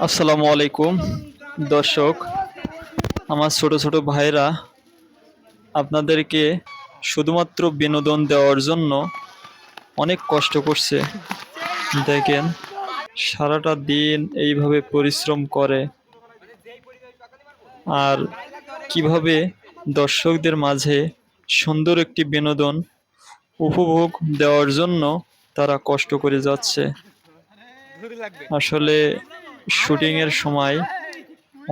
আসসালামু আলাইকুম দর্শক, আমার ছোট ছোট ভাইরা আপনাদেরকে শুধুমাত্র বিনোদন দেওয়ার জন্য অনেক কষ্ট করছে। দেখেন, সারাটা দিন এইভাবে পরিশ্রম করে আর কিভাবে দর্শকদের মাঝে সুন্দর একটি বিনোদন উপভোগ দেওয়ার জন্য তারা কষ্ট করে যাচ্ছে। আসলে শুটিংয়ের সময়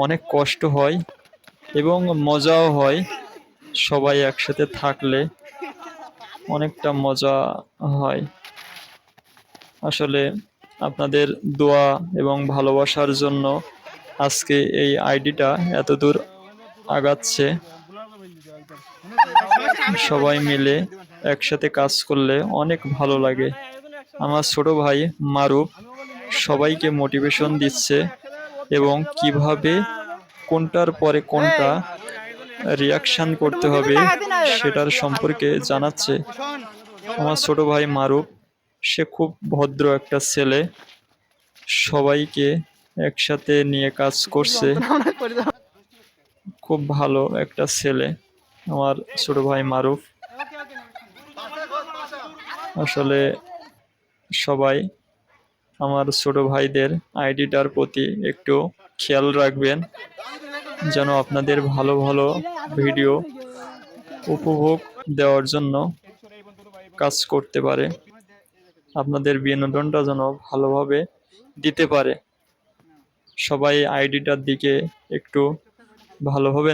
অনেক কষ্ট হয় এবং মজাও হয়। সবাই একসাথে থাকলে অনেকটা মজা হয়। আসলে আপনাদের দোয়া এবং ভালোবাসার জন্য আজকে এই আইডিটা এত দূর আগাচ্ছে। সবাই মিলে একসাথে কাজ করলে অনেক ভালো লাগে। আমার ছোট ভাই মারুফ সবাইকে মোটিভেশন দিচ্ছে এবং কিভাবে কোনটার পরে কোনটা রিয়াকশন করতে হবে সেটার সম্পর্কে জানাচ্ছে। আমার ছোট ভাই মারুফ, সে খুব ভদ্র একটা ছেলে, সবাইকে একসাথে নিয়ে কাজ করছে। খুব ভালো একটা ছেলে আমার ছোট ভাই মারুফ। আসলে সবাই আমার ছোট ভাইদের আইডিটার প্রতি একটু খেয়াল রাখবেন, যেন আপনাদের ভালো ভালো ভিডিও উপভোগ দেওয়ার জন্য কাজ করতে পারে, আপনাদের বিনোদনটা যেন ভালোভাবে দিতে পারে। সবাই আইডিটার দিকে একটু ভালোভাবে